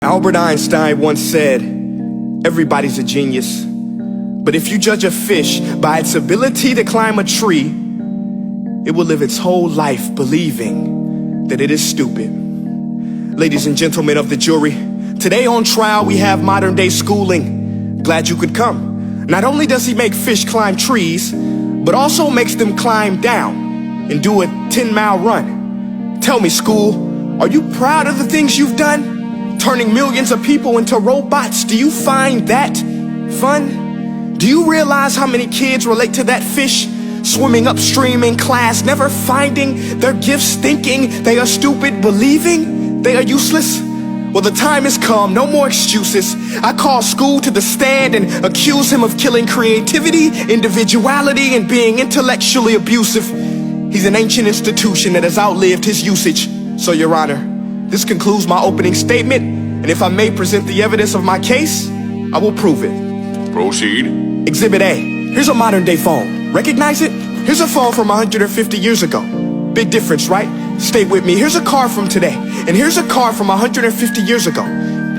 Albert Einstein once said, everybody's a genius, but if you judge a fish by its ability to climb a tree, it will live its whole life believing that it is stupid. Ladies and gentlemen of the jury, today on trial we have modern day schooling. Glad you could come. Not only does he make fish climb trees, but also makes them climb down and do a 10-mile run. Tell me, school, are you proud of the things you've done? Turning millions of people into robots, do you find that fun? Do you realize how many kids relate to that fish? Swimming upstream in class, never finding their gifts, thinking they are stupid, believing they are useless? Well, the time has come, no more excuses. I call school to the stand and accuse him of killing creativity, individuality, and being intellectually abusive. He's an ancient institution that has outlived his usage. So, Your Honor, this concludes my opening statement, and if I may present the evidence of my case, I will prove it. Proceed. Exhibit A. Here's a modern day phone. Recognize it? Here's a phone from 150 years ago. Big difference, right? Stay with me. Here's a car from today, and here's a car from 150 years ago.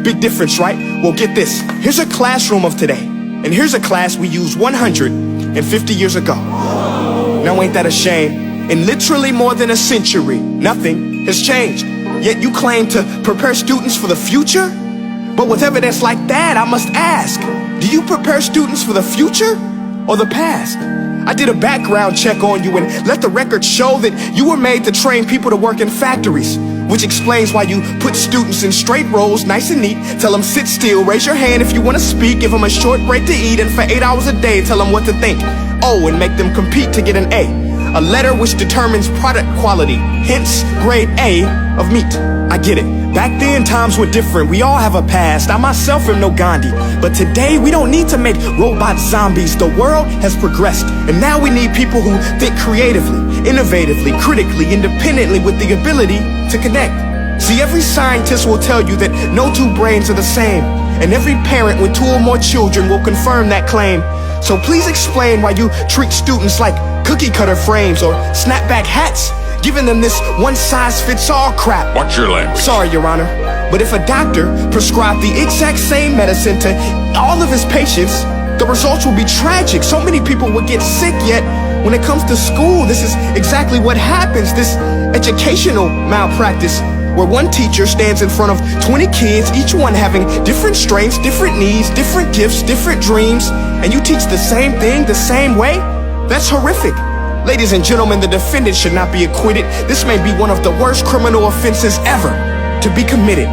Big difference, right? Well, get this. Here's a classroom of today, and here's a class we used 150 years ago. Now ain't that a shame? In literally more than a century, nothing has changed. Yet you claim to prepare students for the future? But with evidence like that, I must ask, do you prepare students for the future or the past? I did a background check on you and let the record show that you were made to train people to work in factories, which explains why you put students in straight rows, nice and neat, tell them sit still, raise your hand if you want to speak, give them a short break to eat, and for 8 hours a day tell them what to think. Oh, and make them compete to get an A letter which determines product quality, hence grade A of meat. I get it. Back then, times were different. We all have a past. I myself am no Gandhi. But today, we don't need to make robot zombies. The world has progressed. And now we need people who think creatively, innovatively, critically, independently, with the ability to connect. See, every scientist will tell you that no two brains are the same. And every parent with 2 or more children will confirm that claim. So please explain why you treat students like cookie cutter frames or snapback hats, giving them this one-size-fits-all crap. Watch your language. Sorry, Your Honor, but if a doctor prescribed the exact same medicine to all of his patients, the results will be tragic. So many people would get sick, yet when it comes to school, this is exactly what happens. This educational malpractice, where one teacher stands in front of 20 kids, each one having different strengths, different needs, different gifts, different dreams, and you teach the same thing the same way? That's horrific. Ladies and gentlemen, the defendant should not be acquitted. This may be one of the worst criminal offenses ever to be committed.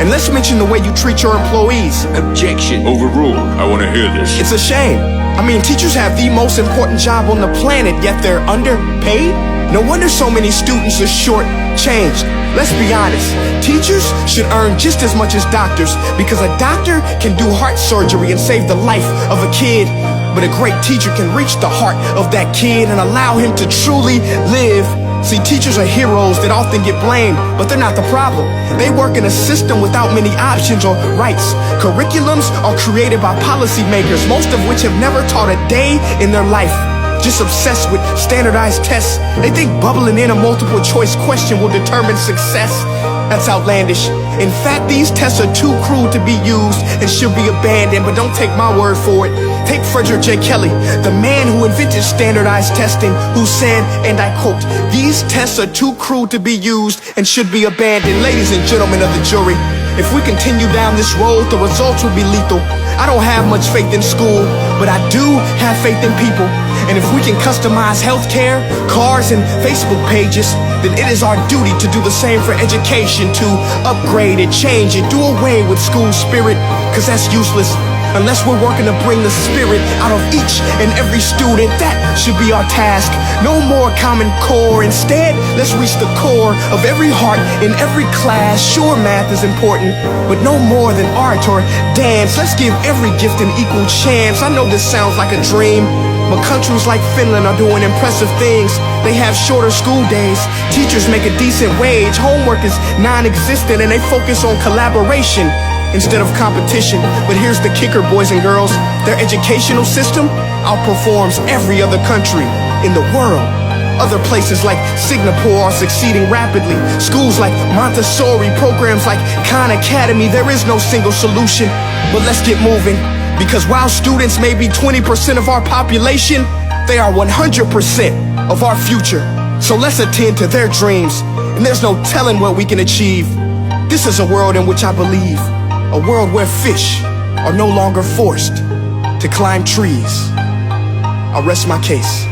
And let's mention the way you treat your employees. Objection. Overruled. I want to hear this. It's a shame. I mean, teachers have the most important job on the planet, yet they're underpaid? No wonder so many students are short-changed. Let's be honest, teachers should earn just as much as doctors, because a doctor can do heart surgery and save the life of a kid, but a great teacher can reach the heart of that kid and allow him to truly live. See, teachers are heroes that often get blamed, but they're not the problem. They work in a system without many options or rights. Curriculums are created by policymakers, most of which have never taught a day in their life. Just obsessed with standardized tests. They think bubbling in a multiple choice question will determine success. That's outlandish. In fact, these tests are too cruel to be used and should be abandoned, but don't take my word for it. Take Frederick J. Kelly, the man who invented standardized testing, who said, and I quote, "These tests are too cruel to be used and should be abandoned." Ladies and gentlemen of the jury, if we continue down this road, the results will be lethal. I don't have much faith in school, but I do have faith in people. And if we can customize healthcare, cars, and Facebook pages, then it is our duty to do the same for education, to upgrade it, change it, do away with school spirit, cause that's useless. Unless we're working to bring the spirit out of each and every student, that should be our task. No more Common Core. Instead, let's reach the core of every heart in every class. Sure, math is important, but no more than art or dance. Let's give every gift an equal chance. I know this sounds like a dream, but countries like Finland are doing impressive things. They have shorter school days, teachers make a decent wage, homework is non-existent, and they focus on collaboration instead of competition. But here's the kicker, boys and girls. Their educational system outperforms every other country in the world. Other places like Singapore are succeeding rapidly. Schools like Montessori, programs like Khan Academy. There is no single solution, but let's get moving. Because while students may be 20% of our population, they are 100% of our future. So let's attend to their dreams, and there's no telling what we can achieve. This is a world in which I believe, a world where fish are no longer forced to climb trees. I'll rest my case.